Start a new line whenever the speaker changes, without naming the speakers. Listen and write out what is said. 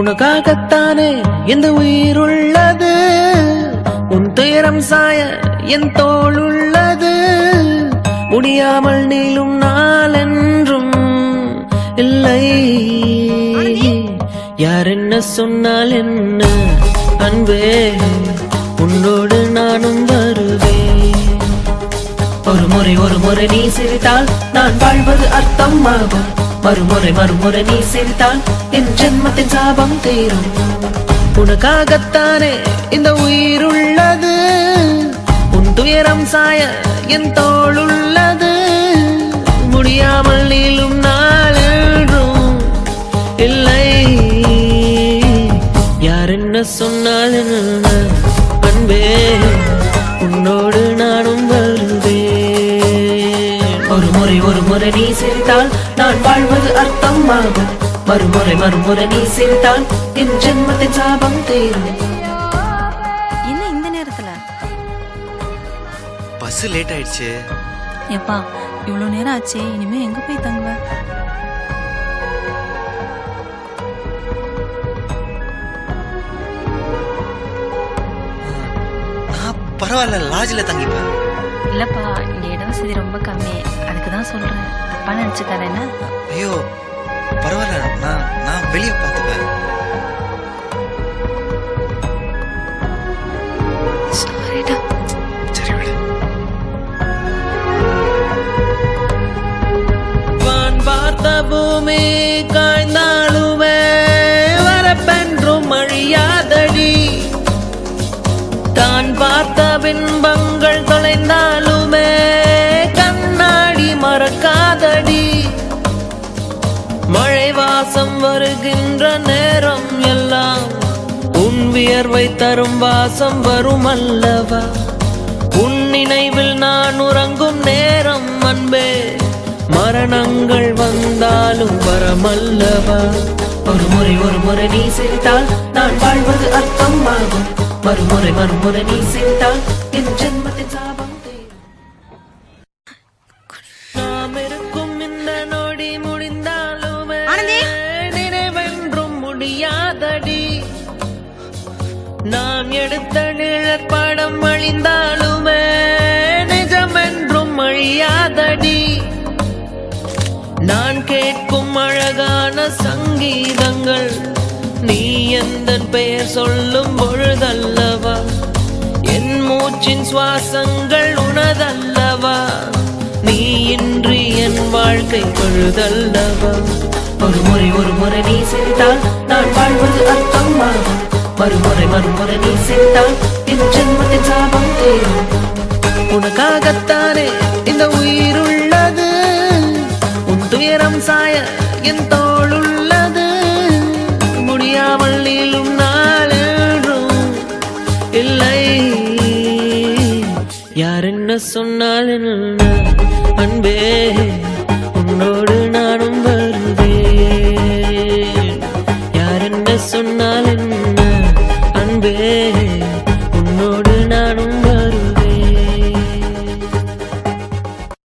உனக்காகத்தானே இந்த உயிருள்ளது, உன் துயரம் சாய என் தோள் உள்ளது. முடியாமல் நீளும் நாளென்றும் இல்லை. யார் என்ன சொன்னால் என்ன அன்பே, உன்னோடு நானும் வருவேன். ஒரு முறை நீ சிரித்தால் நான் வாழ்வது அர்த்தமாகும். மறுமுறை நீ சிரித்தால் என் ஜென்மத்தின் சாபம் தீரும். உனக்காகத்தானே இந்த உயிருள்ளது, உன் துயரம் சாய என் தோள் உள்ளது. முடியாமல் நீளும் நாளென்றும் இல்லை. யார் என்ன சொன்னால் என்ன அன்பே, உன்னோடு நானும் வருவேன். ஒரு முறை நீ சிரித்தால் நான் வாழ்வது அர்த்தமாகும். மறுமுறை நீ சிரித்தால் என் ஜென்மத்தின் சாபம் தீரும்.
என்ன இந்த நேரத்துல?
பஸ் லேட் ஆயிடுச்சு.
எப்பா இவ்வளவு நேரம் ஆச்சே, இனிமே எங்க போய் தங்குவ?
பரவாயில்ல, லாட்ஜில் தங்கிப்பேன்.
இல்லப்பா இங்க இடம் வசதி ரொம்ப கம்மி, அதுக்குதான் சொல்றேன். அப்பா நினைச்சுக்காத என்ன?
ஐயோ பரவாயில்ல, நான் வெளியே பார்த்துப்பேன்.
சாரிடா.
சரி விடு.
வான் பார்த்த பூமி காய்ந்தாலுமே வரப்பென்றும் அழியாதடி. தான் பார்த்த பின்பங்கள் தொலைந்தாலுமே கண்ணாடி மறக்காதடி. மழை வாசம் வருகின்ற நேரம் எல்லாம் உன் வியர்வை தரும் வாசம் வரும் அல்லவா. உன் நினைவில் நான் உறங்கும் நேரம் அன்பே, மரணங்கள் வந்தாலும் வரமல்லவா. ஒரு முறை நீ சிரித்தால் நான் வாழ்வது அர்த்தமாகும். மறுமுறை நீ சிரித்தால் என் ஜென்மத்தின் சாபம் தீரும். நாம் இருக்கும் இந்த நொடி முடிந்தாலுமே நினைவென்றும் முடியாதடி. நான் எடுத்த நிழற்படம் அழிந்தாலுமே நிஜமென்றும் அழியாதடி. நான் கேட்கும் அழகான சங்கீதங்கள் நீ எந்த பெயர் சொல்லும் பொழுதல்லவா. என் மூச்சின் சுவாசங்கள் உனதல்லவா. நீ இன்றி என் வாழ்க்கை பொழுதல்லவா. ஒரு முறை நீ சிரித்தால் நான் வாழ்வது அர்த்தமாகும். மறுமுறை நீ சிரித்தால் என் ஜென்மத்தின் சாபம் தீரும். உனக்காகத்தானே இந்த உயிருள்ளது, உன் துயரம் சாய என் தோள் உள்ளது. முடியாமல் நீளும் நாளென்றும் இல்லை. யார் என்ன சொன்னால் என்ன அன்பே,